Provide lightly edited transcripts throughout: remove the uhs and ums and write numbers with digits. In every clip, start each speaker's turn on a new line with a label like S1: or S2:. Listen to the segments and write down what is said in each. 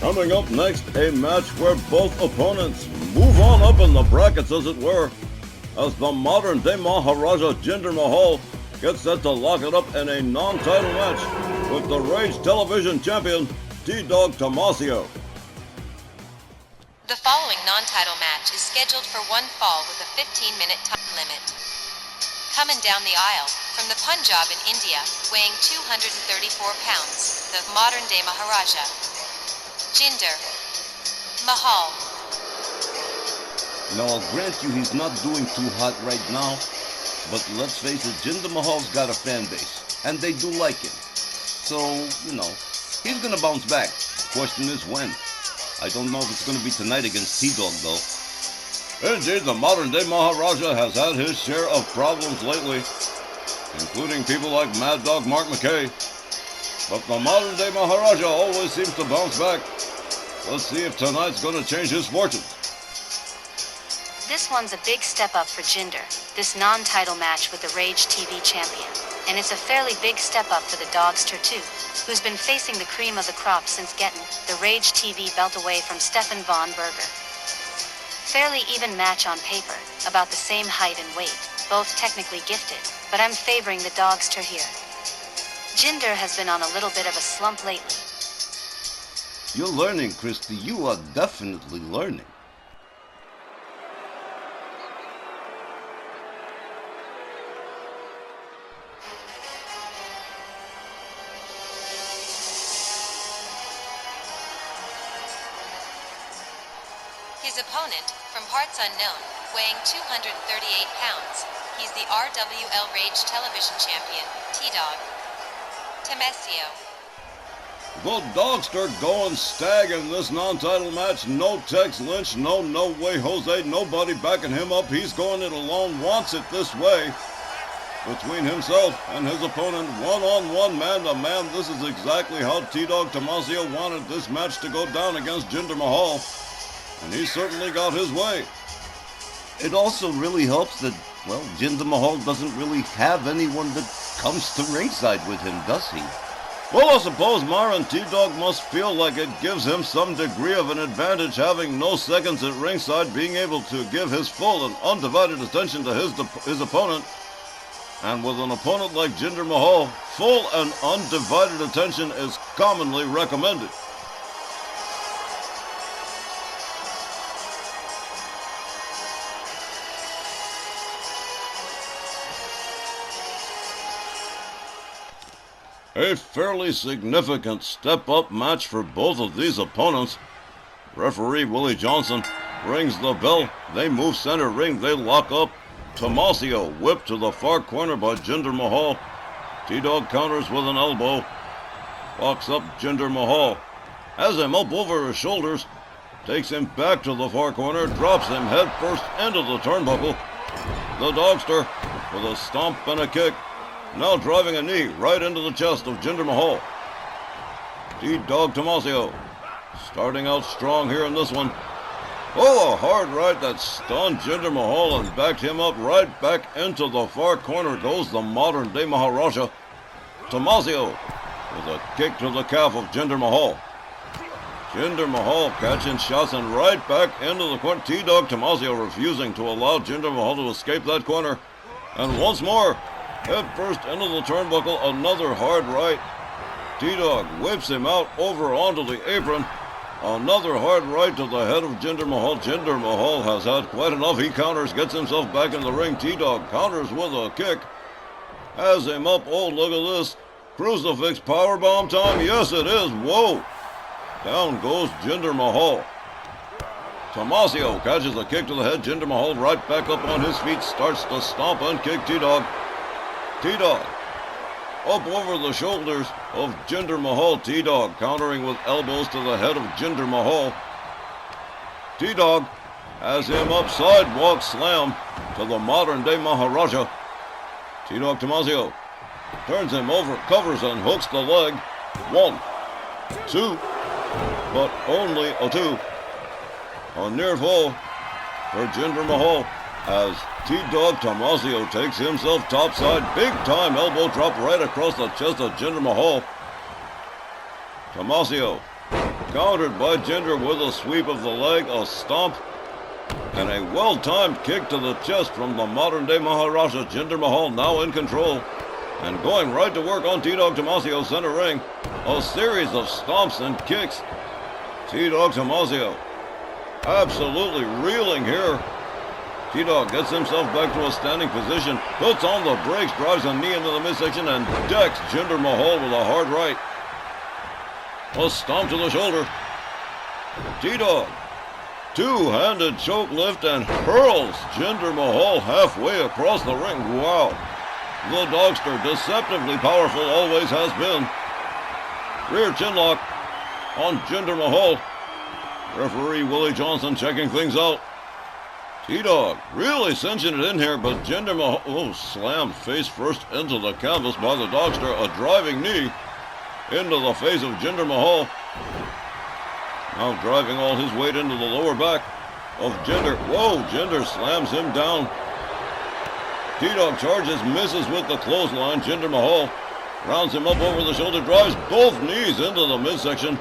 S1: Coming up next, a match where both opponents move on up in the brackets, as it were, as the modern-day Maharaja Jinder Mahal gets set to lock it up in a non-title match with the Rage Television Champion, T-Dog Tomasio.
S2: The following non-title match is scheduled for one fall with a 15-minute time limit. Coming down the aisle, from the Punjab in India, weighing 234 pounds, the modern-day Maharaja, Jinder Mahal.
S3: Now, I'll grant you he's not doing too hot right now, but let's face it, Jinder Mahal's got a fan base, and they do like him. So, he's gonna bounce back. The question is when. I don't know if it's gonna be tonight against T-Dog, though.
S1: Indeed, the modern-day Maharaja has had his share of problems lately, including people like Mad Dog Mark McKay. But the modern-day Maharaja always seems to bounce back. Let's see if tonight's gonna change his fortunes.
S4: This one's a big step up for Jinder, this non-title match with the Rage TV champion. And it's a fairly big step up for the Dogster too, who's been facing the cream of the crop since getting the Rage TV belt away from Stefan Von Berger. Fairly even match on paper, about the same height and weight, both technically gifted, but I'm favoring the Dogster here. Jinder has been on a little bit of a slump lately.
S3: You're learning, Christy. You are definitely learning.
S2: His opponent, from parts unknown, weighing 238 pounds, he's the RWL Rage Television Champion, T-Dog Tomasio.
S1: The Dogster going stag in this non-title match. No Tex Lynch, no way Jose, nobody backing him up. He's going it alone, wants it this way. Between himself and his opponent, one-on-one, man-to-man, this is exactly how T-Dog Tomasio wanted this match to go down against Jinder Mahal. And he certainly got his way.
S3: It also really helps that, Jinder Mahal doesn't really have anyone that comes to ringside with him, does he?
S1: Well, I suppose Mara and T-Dog must feel like it gives him some degree of an advantage having no seconds at ringside, being able to give his full and undivided attention to his opponent. And with an opponent like Jinder Mahal, full and undivided attention is commonly recommended. A fairly significant step-up match for both of these opponents. Referee Willie Johnson rings the bell. They move center ring. They lock up. Tomasio whipped to the far corner by Jinder Mahal. T-Dog counters with an elbow. Locks up Jinder Mahal. Has him up over his shoulders. Takes him back to the far corner. Drops him head first into the turnbuckle. The Dogster with a stomp and a kick. Now driving a knee right into the chest of Jinder Mahal. T-Dog Tomasio starting out strong here in this one. Oh, a hard right that stunned Jinder Mahal and backed him up right back into the far corner goes the modern-day Maharaja. Tomasio with a kick to the calf of Jinder Mahal. Jinder Mahal catching shots and right back into the corner. T-Dog Tomasio refusing to allow Jinder Mahal to escape that corner. And once more, head first into the turnbuckle, another hard right. T-Dog whips him out over onto the apron. Another hard right to the head of Jinder Mahal. Jinder Mahal has had quite enough. He counters, gets himself back in the ring. T-Dog counters with a kick. Has him up. Oh, look at this. Crucifix powerbomb time. Yes, it is. Whoa. Down goes Jinder Mahal. Tomasio catches a kick to the head. Jinder Mahal right back up on his feet. Starts to stomp and kick T-Dog. T-Dog up over the shoulders of Jinder Mahal. T-Dog countering with elbows to the head of Jinder Mahal. T-Dog has him up, sidewalk slam to the modern-day Maharaja. T-Dog Tomasio turns him over, covers and hooks the leg. 1, 2, but only a 2. A near fall for Jinder Mahal as T-Dog Tomasio takes himself topside. Big time elbow drop right across the chest of Jinder Mahal. Tomasio Countered by Jinder with a sweep of the leg, a stomp, and a well-timed kick to the chest from the modern-day Maharaja. Jinder Mahal now in control and going right to work on T-Dog Tomasio center ring. A series of stomps and kicks. T-Dog Tomasio absolutely reeling here. T-Dog gets himself back to a standing position, puts on the brakes, drives a knee into the midsection, and decks Jinder Mahal with a hard right. A stomp to the shoulder. T-Dog, two-handed choke lift and hurls Jinder Mahal halfway across the ring. Wow. The Dogster, deceptively powerful, always has been. Rear chinlock on Jinder Mahal. Referee Willie Johnson checking things out. T-Dog really cinching it in here, but Jinder Mahal, slammed face first into the canvas by the Dogster. A driving knee into the face of Jinder Mahal. Now driving all his weight into the lower back of Jinder. Whoa, Jinder slams him down. T-Dog charges, misses with the clothesline. Jinder Mahal rounds him up over the shoulder, drives both knees into the midsection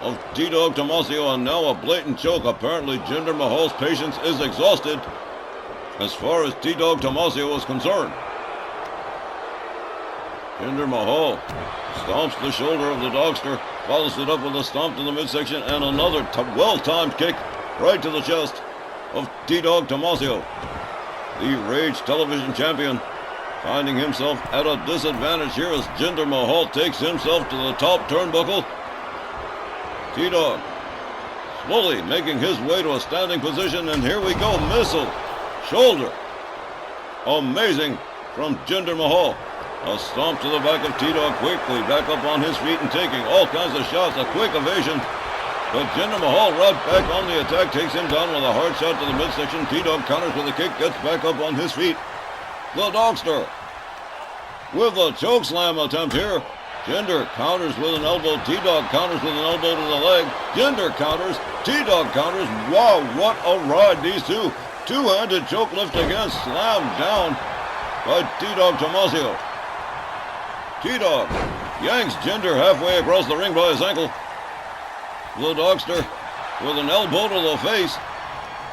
S1: of T-Dog Tomasio, and now a blatant choke. Apparently Jinder Mahal's patience is exhausted as far as T-Dog Tomasio is concerned. Jinder Mahal stomps the shoulder of the Dogster, follows it up with a stomp to the midsection, and another well-timed kick right to the chest of T-Dog Tomasio. The Rage Television Champion finding himself at a disadvantage here as Jinder Mahal takes himself to the top turnbuckle. T-Dog slowly making his way to a standing position, and here we go. Missile, shoulder. Amazing from Jinder Mahal. A stomp to the back of T-Dog, quickly back up on his feet and taking all kinds of shots. A quick evasion. But Jinder Mahal right back on the attack, takes him down with a hard shot to the midsection. T-Dog counters with a kick, gets back up on his feet. The Dogster with a choke slam attempt here. Jinder counters with an elbow. T-Dog counters with an elbow to the leg. Jinder counters. T-Dog counters. Wow, what a ride, these two. Two-handed choke lift again, slammed down by T-Dog Tomasio. T-Dog yanks Jinder halfway across the ring by his ankle. The Dogster with an elbow to the face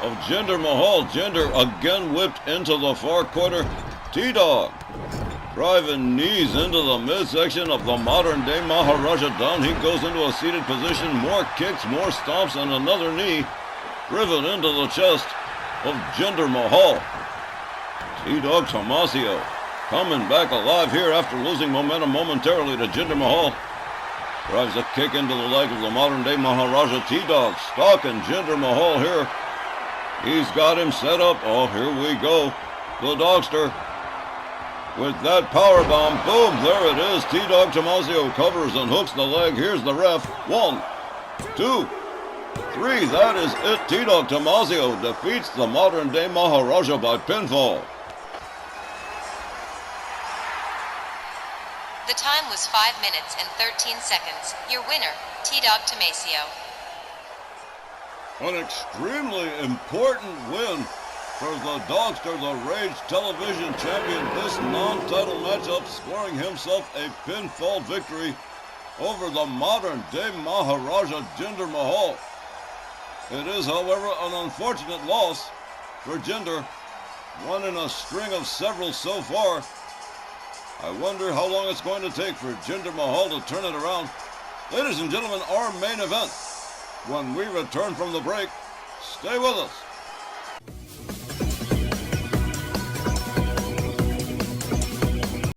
S1: of Jinder Mahal. Jinder again whipped into the far corner. T-Dog driving knees into the midsection of the modern-day Maharaja. Down he goes into a seated position. More kicks, more stomps, and another knee driven into the chest of Jinder Mahal. T-Dog Tomasio coming back alive here after losing momentum momentarily to Jinder Mahal. Drives a kick into the leg of the modern-day Maharaja. T-Dog stalking Jinder Mahal here. He's got him set up. Oh, here we go. The Dogster with that power bomb. Boom, there it is. T-Dog Tomasio covers and hooks the leg. Here's the ref. 1, 2, 3. That is it. T-Dog Tomasio defeats the modern-day Maharaja by pinfall.
S2: The time was 5 minutes and 13 seconds. Your winner, T-Dog Tomasio.
S1: An extremely important win for the Dogster, the Rage Television Champion. This non-title matchup, scoring himself a pinfall victory over the modern-day Maharaja Jinder Mahal. It is, however, an unfortunate loss for Jinder, one in a string of several so far. I wonder how long it's going to take for Jinder Mahal to turn it around. Ladies and gentlemen, our main event. When we return from the break, stay with us.